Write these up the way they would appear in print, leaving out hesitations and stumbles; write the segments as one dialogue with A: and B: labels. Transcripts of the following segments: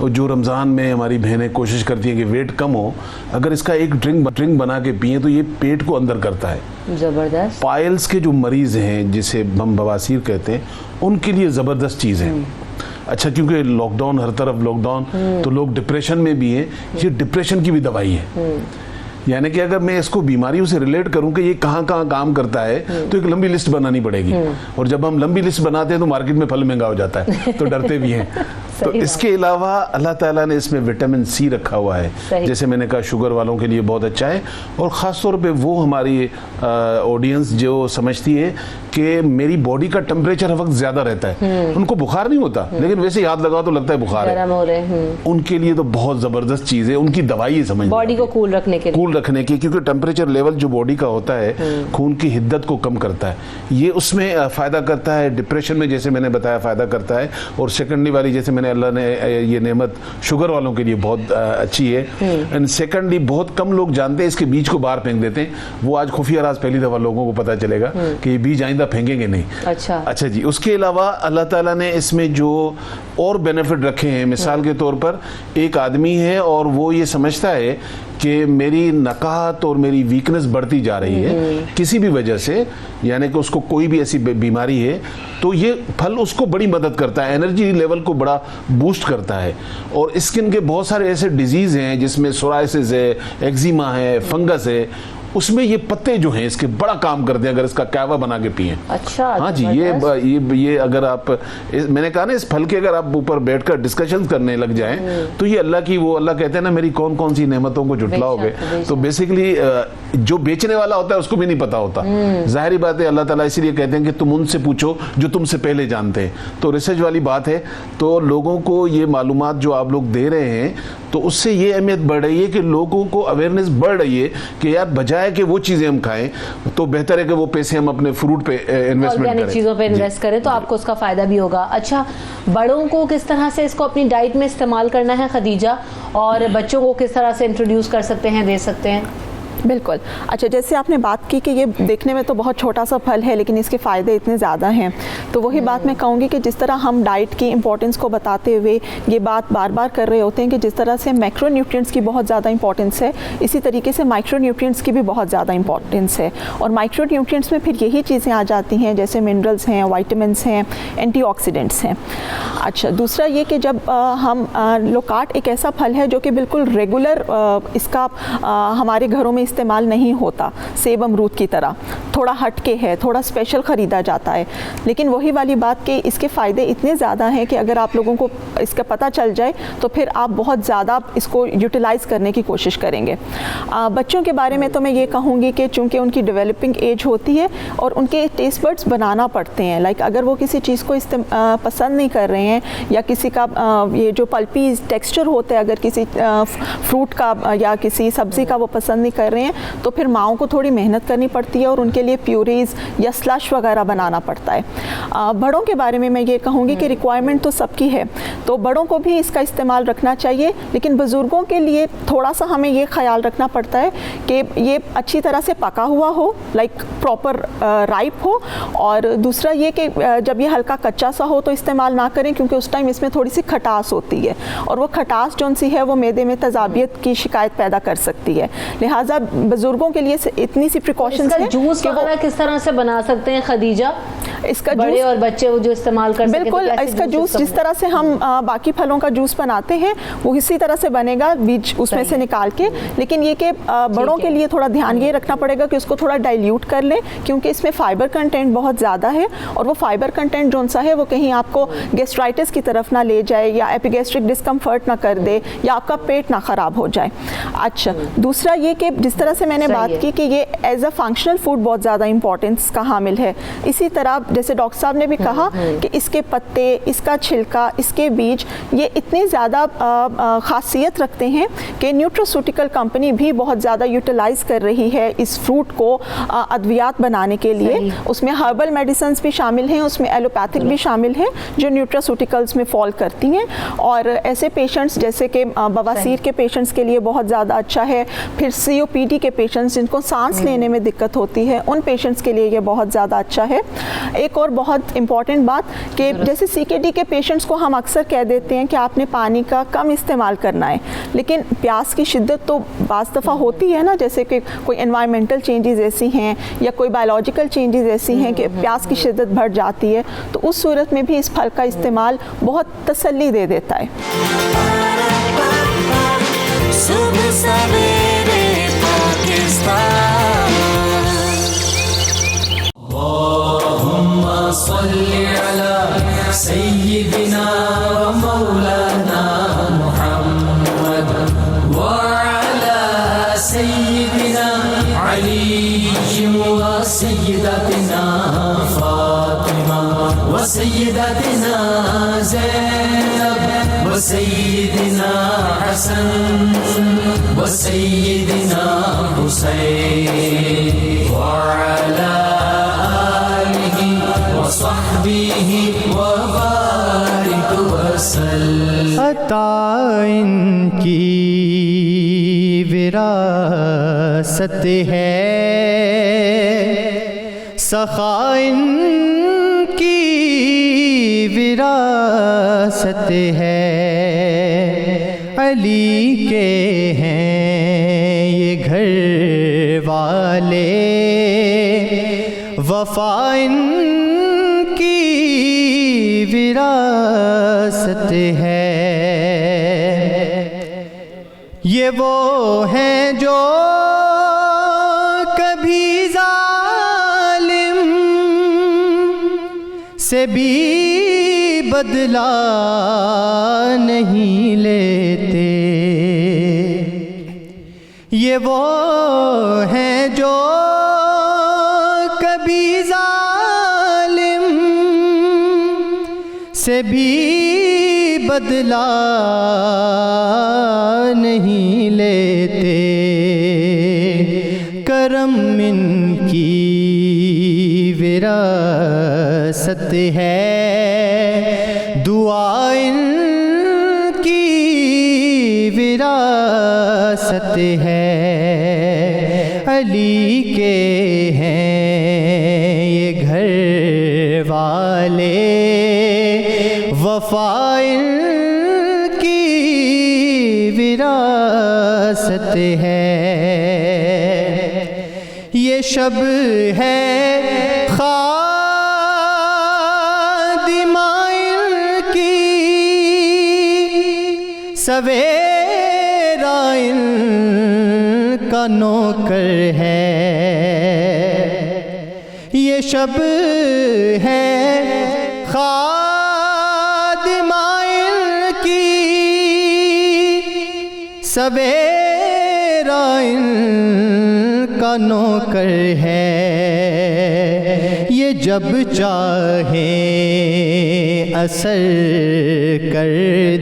A: اور جو رمضان میں ہماری بہنیں کوشش کرتی ہیں کہ ویٹ کم ہو, اگر اس کا ایک ڈرنک بنا کے پئیں تو یہ پیٹ کو اندر کرتا ہے.
B: زبردست.
A: پائلز کے جو مریض ہیں جسے ہم بواسیر کہتے ہیں, ان کے لیے زبردست چیز ہے. اچھا, کیونکہ لاک ڈاؤن, ہر طرف لاک ڈاؤن, تو لوگ ڈپریشن میں بھی ہیں, یہ ڈپریشن کی بھی دوائی ہے. یعنی کہ اگر میں اس کو بیماریوں سے ریلیٹ کروں کہ یہ کہاں کہاں کام کرتا ہے تو ایک لمبی لسٹ بنانی پڑے گی, اور جب ہم لمبی لسٹ بناتے ہیں تو مارکیٹ میں پھل مہنگا ہو جاتا ہے, تو ڈرتے بھی ہیں. تو اس کے علاوہ اللہ تعالیٰ نے اس میں وٹامن سی رکھا ہوا ہے, جیسے میں نے کہا شوگر والوں کے لیے بہت اچھا ہے. اور خاص طور پہ وہ ہماری آڈینس جو سمجھتی ہے کہ میری باڈی کا ٹمپریچر ہر وقت زیادہ رہتا ہے, ان کو بخار نہیں ہوتا لیکن ویسے ہی ہاتھ لگاؤ تو لگتا ہے بخار ہے, ان کے لیے تو بہت زبردست چیز ہے, ان کی دوائی ہے سمجھ,
B: باڈی کو کول رکھنے کے,
A: کیونکہ ٹمپریچر لیول جو باڈی کا ہوتا ہے خون کی حدت کو کم کرتا ہے, یہ اس میں فائدہ کرتا ہے. ڈپریشن میں جیسے میں نے بتایا فائدہ کرتا ہے. اور سیکنڈلی والی جیسے میں نے اللہ نے یہ نعمت شوگر والوں کے لیے بہت اچھی ہے. اینڈ سیکنڈلی بہت کم لوگ جانتے ہیں اس کے بیج کو باہر پھینک دیتے ہیں, وہ آج خفیہ راز پہلی دفعہ لوگوں کو پتہ چلے گا کہ یہ بیج آئندہ پھینکیں گے نہیں. اچھا جی. اس کے علاوہ اللہ تعالیٰ نے اس میں جو اور بینیفٹ رکھے ہیں, مثال کے طور پر ایک آدمی ہے اور وہ یہ سمجھتا ہے کہ میری نقاہت اور میری ویکنس بڑھتی جا رہی ہے کسی بھی وجہ سے, یعنی کہ اس کو کوئی بھی ایسی بیماری ہے, تو یہ پھل اس کو بڑی مدد کرتا ہے, انرجی لیول کو بڑا بوسٹ کرتا ہے. اور اسکن کے بہت سارے ایسے ڈیزیز ہیں جس میں سورائسس ہے, ایگزیما ہے, فنگس ہے, اس میں یہ پتے جو ہیں اس کے بڑا کام کرتے ہیں اگر اس کا کہوہ بنا کے پئیں.
B: اچھا,
A: ہاں جی. یہ اگر آپ, میں نے کہا نا اس پھل کے اگر آپ اوپر بیٹھ کر ڈسکشن کرنے لگ جائیں تو یہ اللہ کی, وہ اللہ کہتے ہیں نا میری کون کون سی نعمتوں کو جھٹلاؤ گے, تو بیسیکلی جو بیچنے والا ہوتا ہے اس کو بھی نہیں پتا ہوتا. ظاہری بات ہے, اللہ تعالیٰ اسی لیے کہتے ہیں کہ تم ان سے پوچھو جو تم سے پہلے جانتے ہیں. تو ریسرچ والی بات ہے, تو لوگوں کو یہ معلومات جو آپ لوگ دے رہے ہیں تو اس سے یہ اہمیت بڑھ رہی ہے کہ لوگوں کو اویئرنیس بڑھ رہی ہے کہ یار بجائے کہ وہ چیزیں ہم کھائیں تو بہتر ہے کہ وہ پیسے ہم اپنے فروٹ پہ انویسٹمنٹ کریں,
B: چیزوں پہ انویسٹ کریں, تو آپ کو اس کا فائدہ بھی ہوگا. اچھا, بڑوں کو کس طرح سے اس کو اپنی ڈائٹ میں استعمال کرنا ہے خدیجہ, اور بچوں کو کس طرح سے انٹروڈیوس کر سکتے ہیں, دے سکتے ہیں؟
C: بالکل. اچھا, جیسے آپ نے بات کی کہ یہ دیکھنے میں تو بہت چھوٹا سا پھل ہے لیکن اس کے فائدے اتنے زیادہ ہیں, تو وہی بات میں کہوں گی کہ جس طرح ہم ڈائٹ کی امپورٹنس کو بتاتے ہوئے یہ بات بار بار کر رہے ہوتے ہیں کہ جس طرح سے میکرو نیوٹرینٹس کی بہت زیادہ امپورٹنس ہے, اسی طریقے سے مائکرو نیوٹرینٹس کی بھی بہت زیادہ امپورٹنس ہے. اور مائکرو نیوٹرینٹس میں پھر یہی چیزیں آ جاتی ہیں جیسے منرلز ہیں, وائٹامنس ہیں, اینٹی آکسیڈنٹس ہیں. اچھا, دوسرا یہ کہ جب ہم لوکاٹ ایک ایسا پھل ہے جو کہ بالکل ریگولر اس کا ہمارے گھروں میں استعمال نہیں ہوتا, سیب امرود کی طرح تھوڑا ہٹ کے ہے, تھوڑا اسپیشل خریدا جاتا ہے, لیکن وہی والی بات کہ اس کے فائدے اتنے زیادہ ہیں کہ اگر آپ لوگوں کو اس کا پتہ چل جائے تو پھر آپ بہت زیادہ اس کو یوٹیلائز کرنے کی کوشش کریں گے. بچوں کے بارے میں تو میں یہ کہوں گی کہ چونکہ ان کی ڈیولپنگ ایج ہوتی ہے اور ان کے ٹیسٹ بڈس بنانا پڑتے ہیں, لائک اگر وہ کسی چیز کو پسند نہیں کر رہے ہیں یا کسی کا یہ جو پلپی ٹیکسچر ہوتا ہے اگر کسی فروٹ کا یا کسی سبزی کا وہ پسند نہیں کر رہے ہیں تو پھر ماؤں کو تھوڑی محنت کرنی پڑتی ہے اور ان کے لیے پیوریز یا سلش وغیرہ بنانا پڑتا ہے. بڑوں کے بارے میں یہ کہوں گی کہ ریکوائرمنٹ تو سب کی ہے, تو بڑوں کو بھی اس کا استعمال رکھنا چاہیے, لیکن بزرگوں کے لیے تھوڑا سا ہمیں یہ خیال رکھنا پڑتا ہے کہ یہ اچھی طرح سے پکا ہوا ہو, لائک پراپر رائپ ہو, اور دوسرا یہ کہ جب یہ ہلکا کچا سا ہو تو استعمال نہ کریں کیونکہ اس ٹائم اس میں تھوڑی سی کھٹاس ہوتی ہے اور وہ کھٹاس جون سی ہے وہ معدے میں تذابیت کی شکایت پیدا کر سکتی ہے. لہٰذا بزرگوں کے لیے اتنی سی پریکاشنز ہیں.
B: جوس وغیرہ کس طرح سے بنا سکتے ہیں خدیجہ,
C: اس کا
B: بڑے اور بچے جو استعمال کر سکتے ہیں؟
C: بالکل, اس کا جوس جس طرح سے ہم باقی پھلوں کا جوس بناتے ہیں وہ اسی طرح سے بنے گا, بیج اس میں سے نکال کے, لیکن یہ کہ بڑوں کے لیے تھوڑا دھیان یہ رکھنا پڑے گا کہ اس کو تھوڑا ڈائلیوٹ کر لیں کیونکہ اس میں فائبر کنٹینٹ بہت زیادہ ہے, اور وہ فائبر کنٹینٹ جون سا ہے وہ کہیں آپ کو گیسٹرائٹس کی طرف نہ لے جائے یا ایپیگیسٹرک ڈسکمفرٹ نہ کر دے یا آپ کا پیٹ نہ خراب ہو جائے. اچھا, دوسرا یہ کہ جس طرح سے میں نے بات کی کہ یہ ایز اے فنکشنل فوڈ بہت زیادہ امپورٹنس کا حامل ہے, اسی طرح جیسے ڈاکٹر صاحب نے بھی کہا کہ اس کے پتے, اس کا چھلکا, اس کے بیج یہ اتنے زیادہ خاصیت رکھتے ہیں کہ نیوٹراسیوٹیکل کمپنی بھی بہت زیادہ یوٹیلائز کر رہی ہے اس فروٹ کو ادویات بنانے کے لیے. اس میں ہربل میڈیسنز بھی شامل ہیں, اس میں ایلوپیتھک بھی شامل ہیں جو نیوٹراسوٹیکلز میں فال کرتی ہیں, اور ایسے پیشنٹس جیسے کہ بواسیر کے پیشنٹس کے لیے بہت زیادہ اچھا ہے. پھر COPD کے پیشنٹس جن کو سانس لینے میں دقت ہوتی ہے ان پیشنٹس کے لیے یہ بہت زیادہ اچھا ہے. ایک اور بہت امپورٹنٹ بات کہ جیسے CKD کے پیشنٹس کو ہم اکثر کہہ دیتے ہیں کہ آپ نے پانی کا کم استعمال کرنا ہے, لیکن پیاس کی شدت تو بعض دفعہ ہوتی ہے نا, جیسے کہ کوئی انوائرمنٹل چینجز ایسی ہیں یا کوئی بایولوجیکل چینجز ایسی ہیں کہ پیاس کی شدت بڑھ جاتی ہے, تو اس صورت میں بھی اس پھل کا استعمال بہت تسلی دے دیتا ہے.
D: صبح سویرے پاکستان. اللہم صلی علی سیدنا و مولانا محمد وعلی سیدنا علی و سیدتنا فاطمہ و سیدتنا زینب و سیدنا حسن و سیدنا حسین وعلی وصحبه وبارك وسلم.
E: عطا ان کی وراثت ہے, سخا ان کی وراثت ہے, علی کے ہیں یہ گھر والے, وفا ان وراثت ہے. یہ وہ ہیں جو کبھی ظالم سے بھی بدلہ نہیں لیتے. یہ وہ ہیں جو کبھی ظالم سے بھی بدلہ نہیں لیتے. کرم ان کی وراثت ہے, دعا ان کی وراثت ہے, علی کے ہیں یہ گھر والے, وفا ان کی وراثت ہے. یہ شب ہے خادمہ ان کی, سویرا ان کا نوکر ہے. یہ شب ہے سویرا ان کا نوکر ہے. یہ جب چاہیں اثر کر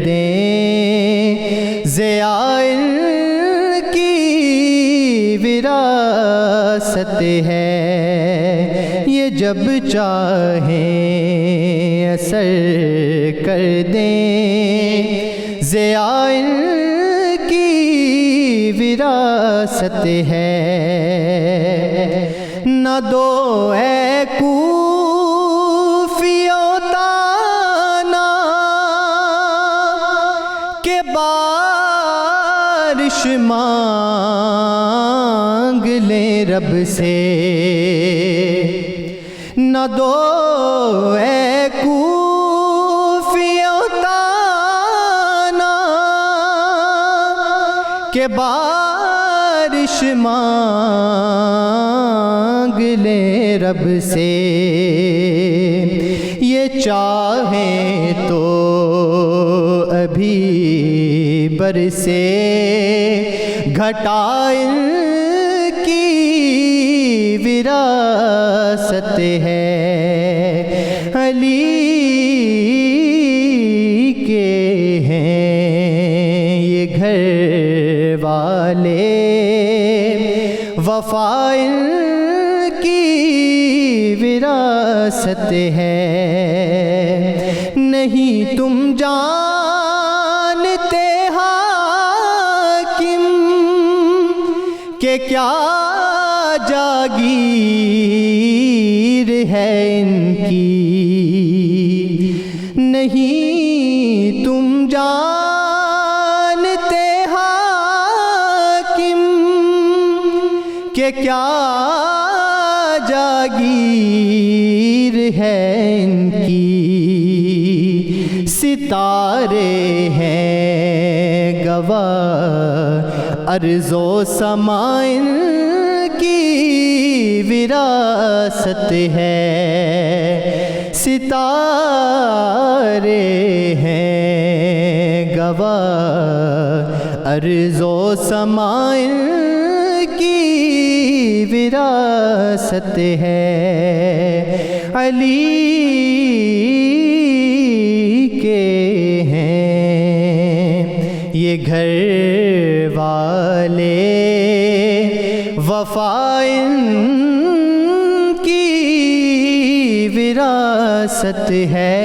E: دیں, ضیاء ان کی وراثت ہے. یہ جب چاہیں اثر کر دیں, ضیاء ان وراثت ہے. نہ دو اے کوفیوں تانا کہ بارش مانگ لیں رب سے. نہ دو اے کوفیوں تانا کہ بارش مانگ لیں رب سے. یہ چاہیں تو ابھی برسے گھٹا ان کی وراثت ہے. علی کے ہیں یہ گھر والے وفا ان کی وراثت ہے، نہیں تم جانتے حاکم کہ کیا جاگیر ہے ان کی، نہیں تم جانتے حاکم کہ کیا جاگیر ہے ان کی، ستارے ہیں گواہ ارض و سماء ان کی وراثت ہے، ستارے ہیں گواہ ارض و سماء ان کی وراثت ہے، علی کے ہیں یہ گھر والے وفا ان کی وراثت ہے۔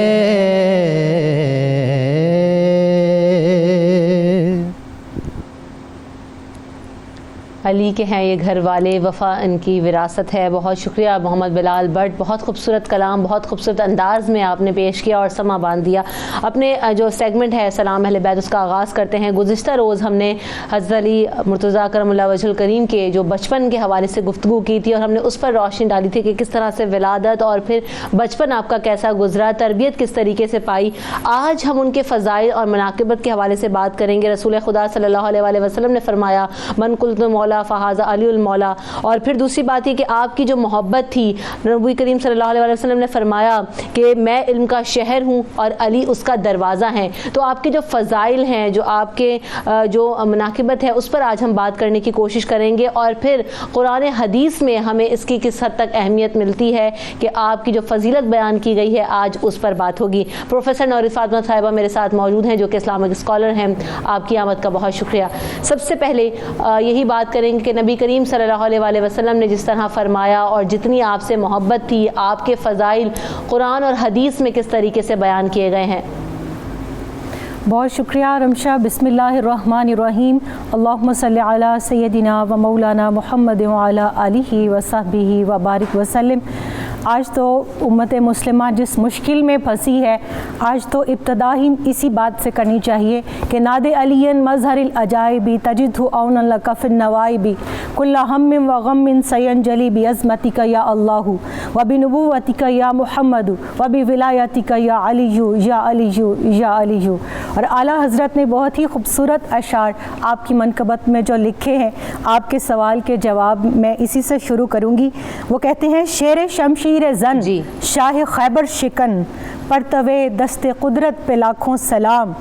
B: علی کے ہیں یہ گھر والے وفا ان کی وراثت ہے۔ بہت شکریہ محمد بلال بٹ، بہت خوبصورت کلام، بہت خوبصورت انداز میں آپ نے پیش کیا اور سما باندھ دیا۔ اپنے جو سیگمنٹ ہے سلام اہل بیت اس کا آغاز کرتے ہیں۔ گزشتہ روز ہم نے حضرت علی مرتضیٰ کرم اللہ وجہ الکریم کے جو بچپن کے حوالے سے گفتگو کی تھی اور ہم نے اس پر روشنی ڈالی تھی کہ کس طرح سے ولادت اور پھر بچپن آپ کا کیسا گزرا، تربیت کس طریقے سے پائی۔ آج ہم ان کے فضائل اور مناقبت کے حوالے سے بات کریں گے۔ رسول خدا صلی اللہ علیہ وآلہ وسلم نے فرمایا من قلت مولا فہذا علی المولا، اور پھر دوسری بات یہ کہ آپ کی جو محبت تھی، نبی کریم صلی اللہ علیہ وسلم نے فرمایا کہ میں علم کا شہر ہوں اور علی اس کا دروازہ ہے۔ تو آپ کے جو فضائل ہیں، جو آپ کے جو مناقبت ہے، اس پر آج ہم بات کرنے کی کوشش کریں گے، اور پھر قرآن حدیث میں ہمیں اس کی کس حد تک اہمیت ملتی ہے کہ آپ کی جو فضیلت بیان کی گئی ہے آج اس پر بات ہوگی۔ پروفیسر نوری فاطمہ صاحبہ میرے ساتھ موجود ہیں جو کہ اسلامک اسکالر ہیں، آپ کی آمد کا بہت شکریہ۔ سب سے پہلے یہی بات کریں گے کہ نبی کریم صلی اللہ علیہ وآلہ وسلم نے جس طرح فرمایا اور جتنی آپ سے محبت تھی، آپ کے فضائل قرآن اور حدیث میں کس طریقے سے بیان کیے گئے ہیں۔
F: بہت شکریہ رمشا۔ بسم اللہ الرحمن الرحیم، اللہم صلی علی سیدنا و مولانا محمد وعلی آلہ وصحبہ وبارک وسلم۔ آج تو امت مسلمہ جس مشکل میں پھنسی ہے، آج تو ابتدا ہی اسی بات سے کرنی چاہیے کہ ناد علی مظہر العجائب تجدہ اونا لک فی النوائب کل ہم و غم سینجلی بعظمتک یا اللہ و بنبوتک یا محمد و بولایتک یا علی یا علی یا علی۔ اور اعلیٰ حضرت نے بہت ہی خوبصورت اشعار آپ کی منقبت میں جو لکھے ہیں، آپ کے سوال کے جواب میں اسی سے شروع کروں گی۔ وہ کہتے ہیں شیر شمشیر زن شاہ خیبر شکن پرتوے دست قدرت پہ لاکھوں سلام،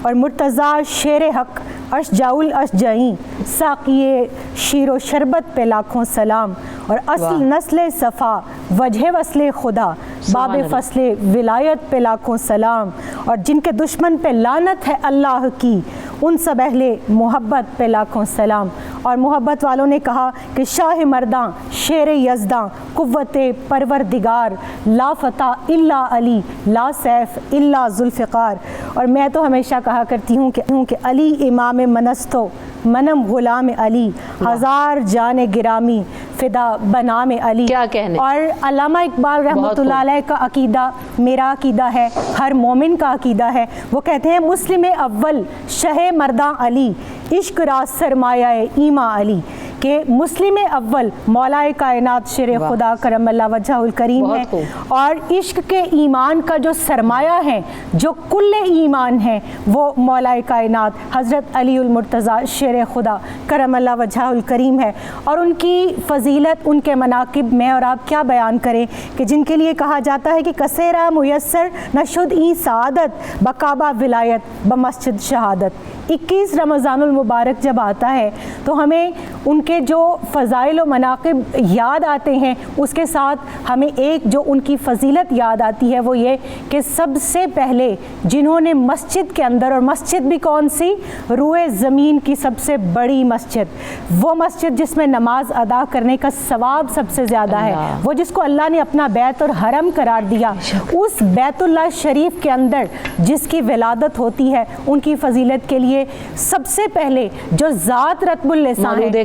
F: اور مرتضیٰ شیر حق اشجاع الاشجعین ساقی شیر و شربت پہ لاکھوں سلام، اور اصل نسل صفا وجہ وصل خدا باب فصل ولایت پہ لاکھوں سلام، اور جن کے دشمن پہ لعنت ہے اللہ کی ان سب اہل محبت پہ لاکھوں سلام۔ اور محبت والوں نے کہا کہ شاہ مرداں شیر یزداں قوت پروردگار لا فتح الا علی لا سیف الا ذوالفقار۔ اور میں تو ہمیشہ کہا کرتی ہوں کہ علی امام منستو منم غلام علی ہزار جان گرامی فدا بنام علی۔
B: کیا کہنے۔
F: اور علامہ اقبال رحمۃ اللہ علیہ کا عقیدہ میرا عقیدہ ہے، ہر مومن کا عقیدہ ہے۔ وہ کہتے ہیں مسلم اول شہ مرداں علی عشق را سرمایہ ایماں علی، کہ مسلم اول مولا کائنات شیر خدا کرم اللہ وجہ الکریم ہے، اور عشق کے ایمان کا جو سرمایہ ہے، جو کل ایمان ہے، وہ مولا کائنات حضرت علی المرتضیٰ شیر خدا کرم اللہ وجہ الکریم ہے۔ اور ان کی فضیلت، ان کے مناقب میں اور آپ کیا بیان کریں کہ جن کے لیے کہا جاتا ہے کہ کثیرہ میسر نشد ای سعادت بکعبہ ولایت بمسجد شہادت۔ 21 رمضان المبارک جب آتا ہے تو ہمیں ان کے کے جو فضائل و مناقب یاد آتے ہیں اس کے ساتھ ہمیں ایک جو ان کی فضیلت یاد آتی ہے وہ یہ کہ سب سے پہلے جنہوں نے مسجد کے اندر، اور مسجد بھی کون سی، روئے زمین کی سب سے بڑی مسجد، وہ مسجد جس میں نماز ادا کرنے کا ثواب سب سے زیادہ ہے، وہ جس کو اللہ نے اپنا بیت اور حرم قرار دیا، اس بیت اللہ شریف کے اندر جس کی ولادت ہوتی ہے ان کی فضیلت کے لیے سب سے پہلے جو ذات رتب اللسان ہے،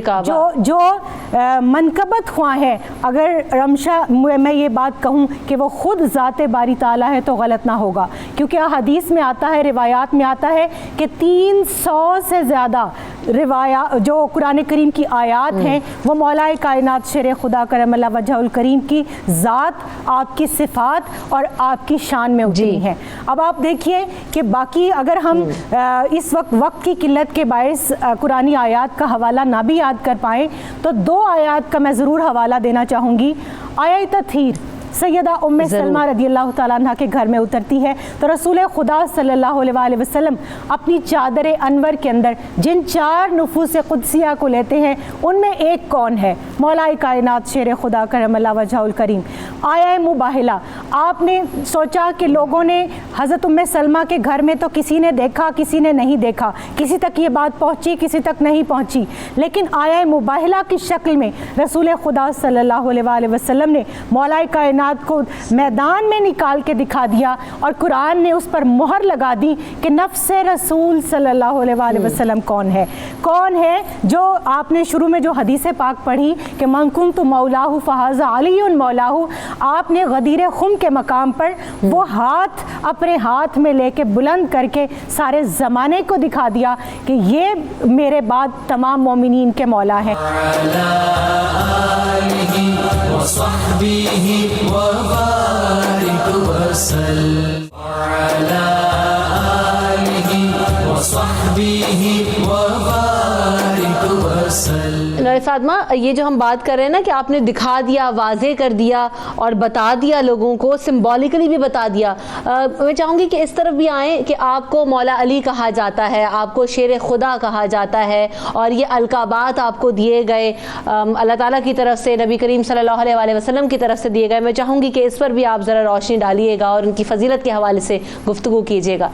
F: جو منقبت خواہ ہے، اگر رمشا میں یہ بات کہوں کہ وہ خود ذات باری تعالیٰ ہے تو غلط نہ ہوگا، کیونکہ حدیث میں آتا ہے، روایات میں آتا ہے کہ 300 سے زیادہ جو قرآن کریم کی آیات ہیں وہ مولا کائنات شیر خدا کرم اللہ وجہ الکریم کی ذات، آپ کی صفات اور آپ کی شان میں اتری ہیں۔ اب آپ دیکھیے کہ باقی اگر ہم اس وقت کی قلت کے باعث قرآنی آیات کا حوالہ نہ بھی یاد کر پائیں تو 2 آیات کا میں ضرور حوالہ دینا چاہوں گی۔ آیت تطہیر سیدہ ام سلمہ رضی اللہ تعالیٰ عنہ کے گھر میں اترتی ہے تو رسول خدا صلی اللہ علیہ وسلم اپنی چادر انور کے اندر جن 4 نفوس قدسیہ کو لیتے ہیں ان میں ایک کون ہے؟ مولا کائنات شیر خدا کرم اللہ وجہ الکریم۔ آیا مباہلہ، آپ نے سوچا کہ لوگوں نے حضرت ام سلمہ کے گھر میں تو کسی نے دیکھا کسی نے نہیں دیکھا، کسی تک یہ بات پہنچی کسی تک نہیں پہنچی، لیکن آیا مباہلہ کی شکل میں رسول خدا صلی اللہ علیہ وسلم نے مولا کائنات کو میدان میں نکال کے دکھا دیا اور قرآن نے اس پر مہر لگا دی کہ نفس رسول صلی اللہ علیہ وسلم کون ہے جو آپ نے شروع میں جو حدیث پاک پڑھی کہ من کنت مولاہ فہذا علی مولاہ، آپ نے غدیر خم کے مقام پر وہ ہاتھ اپنے ہاتھ میں لے کے بلند کر کے سارے زمانے کو دکھا دیا کہ یہ میرے بعد تمام مومنین کے مولا ہیں۔
D: وبارك وسلم على آله وصحبه وبارك وسلم۔
B: فاطمہ، یہ جو ہم بات کر رہے ہیں نا کہ آپ نے دکھا دیا، واضح کر دیا اور بتا دیا، لوگوں کو سمبولیکلی بھی بتا دیا، میں چاہوں گی کہ اس طرف بھی آئیں کہ آپ کو مولا علی کہا جاتا ہے، آپ کو شیر خدا کہا جاتا ہے اور یہ القابات آپ کو دیے گئے اللہ تعالیٰ کی طرف سے، نبی کریم صلی اللہ علیہ وسلم کی طرف سے دیے گئے۔ میں چاہوں گی کہ اس پر بھی آپ ذرا روشنی ڈالیے گا اور ان کی فضیلت کے حوالے سے گفتگو کیجیے گا۔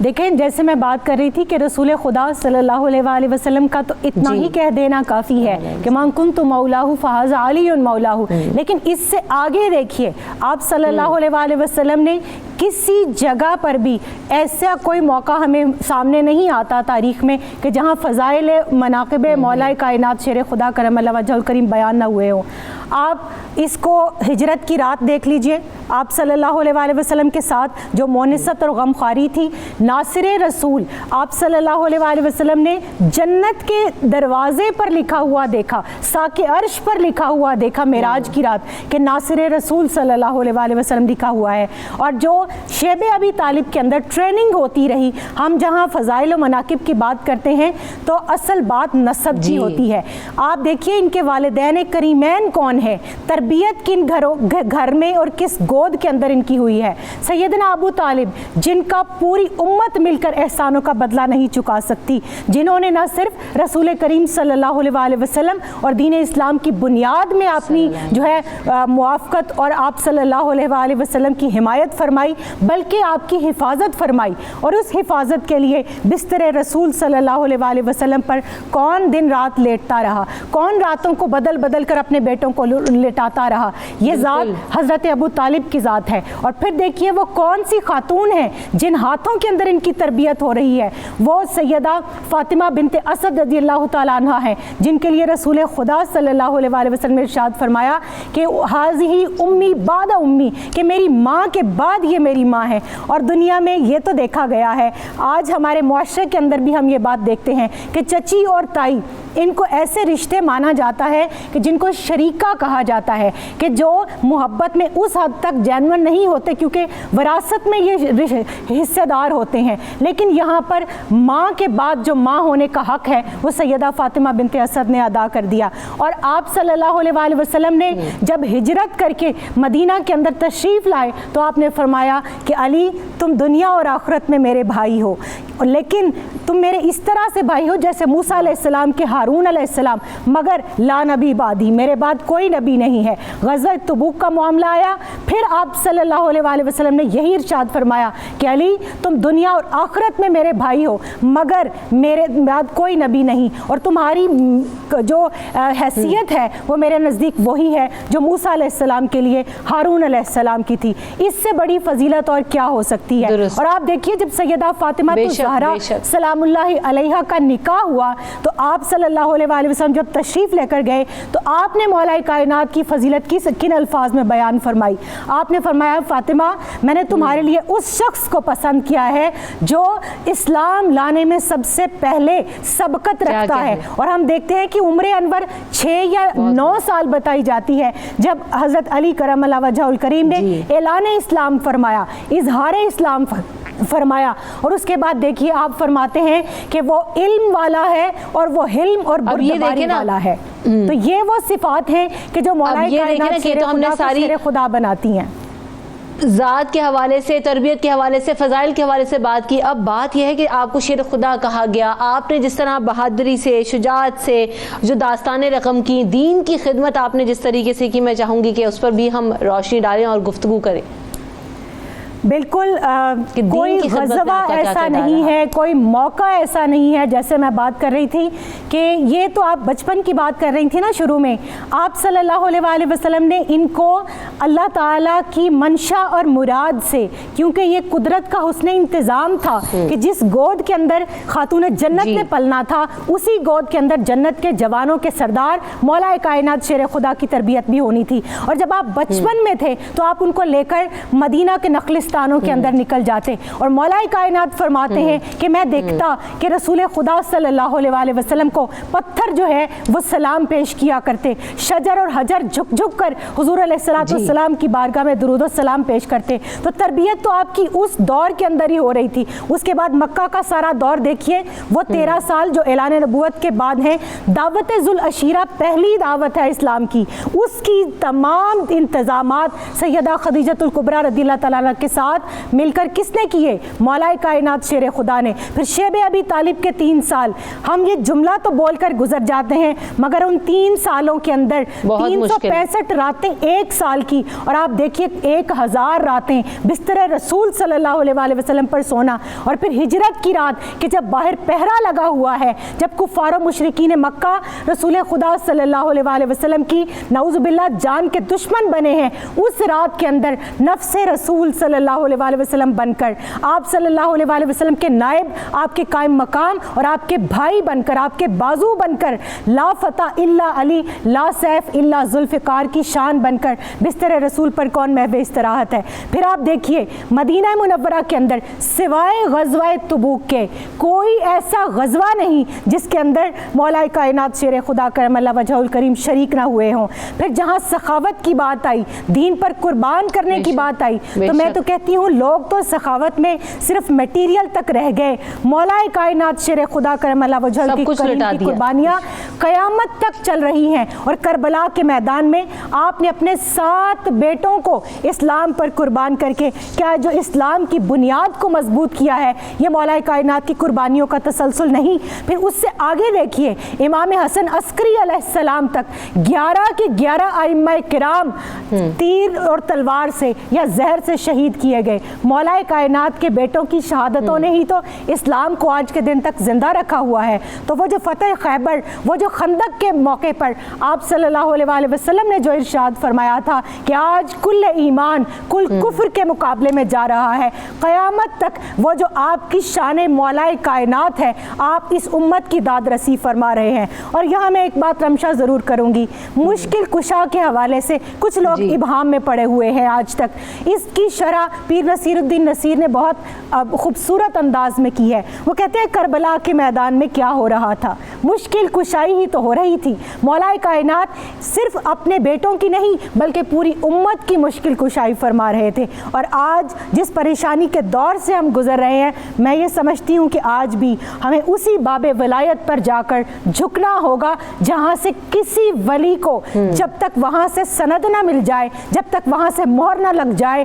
F: دیکھیں، جیسے میں بات کر رہی تھی کہ رسول خدا صلی اللہ علیہ وسلم کا تو اتنا ہی کہہ دینا کافی ہے کہ من کنت مولاہ فہذا علی مولاہ، لیکن اس سے آگے دیکھیے آپ صلی اللہ علیہ وسلم نے کسی جگہ پر بھی ایسا کوئی موقع ہمیں سامنے نہیں آتا تاریخ میں کہ جہاں فضائل مناقب مولا کائنات شیر خدا کرم اللہ وجہ الکریم بیان نہ ہوئے ہوں۔ آپ اس کو ہجرت کی رات دیکھ لیجئے، آپ صلی اللہ علیہ وسلم کے ساتھ جو مونست اور غمخواری تھی، ناصر رسول آپ صلی اللہ علیہ وسلم نے جنت کے دروازے پر لکھا ہوا دیکھا، ساق عرش پر لکھا ہوا دیکھا معراج کی رات کہ ناصر رسول صلی اللہ علیہ وسلم لکھا ہوا ہے۔ اور جو شیب ابی طالب کے اندر ٹریننگ ہوتی رہی، ہم جہاں فضائل و مناقب کی بات کرتے ہیں تو اصل بات نسب کی ہوتی ہے۔ آپ دیکھیے ان کے والدین کریمین کون ہے، تربیت کن گھر میں اور کس گود کے اندر ان کی ہوئی ہے۔ سیدنا ابو طالب جن کا پوری امت مل کر احسانوں کا بدلہ نہیں چکا سکتی، جنہوں نے نہ صرف رسول کریم صلی اللہ علیہ وسلم اور دین اسلام کی بنیاد میں اپنی جو ہے موافقت اور آپ صلی اللہ علیہ وسلم کی حمایت فرمائی بلکہ آپ کی حفاظت فرمائی، اور اس حفاظت کے لیے بستر رسول صلی اللہ علیہ وسلم پر کون دن رات لیٹتا رہا، کون راتوں کو بدل بدل کر اپنے بیٹوں کو لٹاتا رہا، یہ ذات حضرت ابو طالب کی ذات ہے۔ اور پھر دیکھیے وہ کون سی خاتون ہیں جن ہاتھوں کے اندر ان کی تربیت ہو رہی ہے، وہ سیدہ فاطمہ بنت اسد رضی اللہ تعالیٰ عنہ ہیں، جن کے لیے رسول خدا صلی اللہ علیہ وسلم نے ارشاد فرمایا کہ ہذہ امی بعد امی، کہ میری ماں کے بعد یہ میری ماں ہے۔ اور دنیا میں یہ تو دیکھا گیا ہے، آج ہمارے معاشرے کے اندر بھی ہم یہ بات دیکھتے ہیں کہ چچی اور تائی ان کو ایسے رشتے مانا جاتا ہے کہ جن کو شریکہ کہا جاتا ہے، کہ جو محبت میں اس حد تک جینون نہیں ہوتے کیونکہ وراثت میں یہ حصے دار ہوتے ہیں، لیکن یہاں پر ماں کے بعد جو ماں ہونے کا حق ہے وہ سیدہ فاطمہ بنت اسد نے ادا کر دیا۔ اور آپ صلی اللہ علیہ وسلم نے جب ہجرت کر کے مدینہ کے اندر تشریف لائے تو آپ نے فرمایا کہ علی تم دنیا اور آخرت میں میرے بھائی ہو۔ اور لیکن تم میرے اس طرح سے بھائی ہو جیسے موسیٰ علیہ السلام کے ہارون علیہ السلام، مگر لا نبی بعدی، میرے بعد کوئی نبی نہیں ہے۔ غزوہ تبوک کا معاملہ آیا، پھر آپ صلی اللہ علیہ وآلہ وسلم نے یہی ارشاد فرمایا کہ علی تم دنیا اور آخرت میں میرے بھائی ہو، مگر میرے بعد کوئی نبی نہیں، اور تمہاری جو حیثیت ہے وہ میرے نزدیک وہی ہے جو موسیٰ علیہ السلام کے لیے ہارون علیہ السلام کی تھی۔ اس سے بڑی فضیلت اور کیا ہو سکتی ہے؟
B: درست۔
F: اور آپ دیکھیے جب سیدہ فاطمہ الزہرا سلام اللہ علیہا کا نکاح ہوا تو آپ صلی اللہ علیہ وآلہ وسلم جب تشریف لے کر گئے تو آپ نے مولا کائنات کی فضیلت کی کن الفاظ میں بیان فرمائی؟ آپ نے فرمایا فاطمہ میں نے تمہارے لیے اس شخص کو پسند کیا ہے جو اسلام لانے میں سب سے پہلے سبقت رکھتا ہے۔ اور ہم دیکھتے ہیں کہ عمر انور 6 یا 9 سال بتائی جاتی ہے جب حضرت علی کرم اللہ وجہہ الکریم نے اعلان اسلام فرمایا، اظہار اسلام فرمایا، اور اس کے بعد دیکھیے آپ فرماتے ہیں کہ وہ علم والا ہے اور وہ حلم اور بردباری والا ہے۔ تو یہ وہ صفات ہیں کہ جو مولا کائنات شیر خدا بناتی ہیں۔
B: ذات کے حوالے سے، تربیت کے حوالے سے، فضائل کے حوالے سے بات کی، اب بات یہ ہے کہ آپ کو شیر خدا کہا گیا، آپ نے جس طرح بہادری سے، شجاعت سے جو داستانیں رقم کی، دین کی خدمت آپ نے جس طریقے سے کی، میں چاہوں گی کہ اس پر بھی ہم روشنی ڈالیں اور گفتگو کریں۔
F: بالکل کوئی غزوہ ایسا نہیں ہے، کوئی موقع ایسا نہیں ہے، جیسے میں بات کر رہی تھی کہ یہ تو آپ بچپن کی بات کر رہی تھی نا شروع میں، آپ صلی اللہ علیہ وآلہ وسلم نے ان کو اللہ تعالیٰ کی منشا اور مراد سے، کیونکہ یہ قدرت کا حسن انتظام تھا کہ جس گود کے اندر خاتون جنت نے پلنا تھا اسی گود کے اندر جنت کے جوانوں کے سردار مولا کائنات شیر خدا کی تربیت بھی ہونی تھی، اور جب آپ بچپن میں تھے تو آپ ان کو لے کر مدینہ کے نخلستانوں کے اندر نکل جاتے، اور مولا کائنات فرماتے ہیں کہ میں دیکھتا کہ رسول خدا صلی اللہ علیہ وآلہ وسلم کو پتھر جو ہے وہ سلام پیش کیا کرتے، شجر اور حجر جھک جھک کر حضور علیہ السلام کی بارگاہ میں درود و سلام پیش کرتے۔ تو تربیت تو آپ کی اس دور کے اندر ہی ہو رہی تھی۔ اس کے بعد مکہ کا سارا دور دیکھیے، وہ 13 سال جو اعلان نبوت کے بعد ہیں، دعوت ذوالعشیرہ پہلی دعوت ہے اسلام کی، اس کی تمام انتظامات سیدہ خدیجہ الکبریٰ رضی اللہ تعالیٰ عنہ کے ساتھ مل کر کس نے کیے؟ مولا کائنات شیر خدا نے۔ پھر شیب ابی طالب کے 3 سال، ہم یہ جملہ تو بول کر گزر جاتے ہیں مگر ان 3 سالوں کے اندر 365 راتیں 1 سال کی، اور آپ دیکھیے 1000 راتیں بستر رسول صلی اللہ علیہ وآلہ وسلم پر سونا، اور پھر ہجرت کی رات کہ جب باہر پہرا لگا ہوا ہے، جب کفار و مشرکین مکہ رسول خدا صلی اللہ علیہ وآلہ وسلم کی نعوذ باللہ جان کے دشمن بنے ہیں، اس رات کے اندر نفس رسول صلی اللہ علیہ وآلہ وسلم بن کر، آپ صلی اللہ علیہ وآلہ وسلم کے نائب، آپ کے قائم مقام اور آپ کے بھائی بن کر، آپ کے بازو بن کر، لا فتح الا علی لا سیف الا ذوالفقار کی شان بن کر بستر رسول پر کون محو استراحت ہے۔ پھر آپ دیکھیے مدینہ منورہ کے اندر سوائے غزوہ تبوک کے کوئی ایسا غزوہ نہیں جس کے اندر مولا کائنات شیر خدا کرم اللہ وجہہ الکریم شریک نہ ہوئے ہوں۔ پھر جہاں سخاوت کی بات آئی، دین پر قربان کرنے کی بات آئی، تو میں تو کہتی ہوں لوگ تو سخاوت میں صرف میٹیریل تک رہ گئے، مولا کائنات شیر خدا کرم اللہ وجہہ الکریم کی قربانیاں قیامت تک چل رہی ہیں، اور کربلا کے میدان میں آپ نے اپنے 7 بیٹوں کو اسلام پر قربان کر کے کیا جو اسلام کی بنیاد کو مضبوط کیا ہے، یہ مولا کائنات کی قربانیوں کا تسلسل نہیں۔ پھر اس سے آگے دیکھیے امام حسن عسکری علیہ السلام تک 11 کے 11 ائمہ کرام تیر اور تلوار سے یا زہر سے شہید کیے گئے۔ مولا کائنات کے بیٹوں کی شہادتوں نے ہی تو اسلام کو آج کے دن تک زندہ رکھا ہوا ہے۔ تو وہ جو فتح خیبر، وہ جو خندق کے موقع پر آپ صلی اللہ علیہ وآلہ وسلم نے جو ارشاد فرمایا تھا کہ آج کل ایمان کل کفر کے مقابلے میں جا رہا ہے، قیامت تک وہ جو آپ کی شان مولا کائنات ہے، آپ اس امت کی داد رسی فرما رہے ہیں۔ اور یہاں میں ایک بات رمشا ضرور کروں گی، مشکل کشا کے حوالے سے کچھ لوگ ابہام میں پڑے ہوئے ہیں آج تک، اس کی شرح پیر نصیر الدین نصیر نے بہت خوبصورت انداز میں کی ہے۔ وہ کہتے ہیں کربلا کے میدان میں کیا ہو رہا تھا، مشکل کشائی ہی تو ہو رہی تھی۔ مولا کائنات صرف اپنے بیٹوں کی نہیں بلکہ پوری امت کی مشکل کشائی فرما رہے تھے، اور آج جس پریشانی کے دور سے ہم گزر رہے ہیں، میں یہ سمجھتی ہوں کہ آج بھی ہمیں اسی باب ولایت پر جا کر جھکنا ہوگا جہاں سے کسی ولی کو جب تک وہاں سے سند نہ مل جائے، جب تک وہاں سے مہر نہ لگ جائے،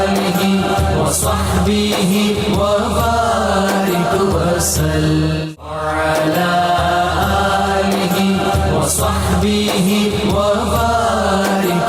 D: آله وصحبه وبارك وسلم وعلى آله وصحبه وبارك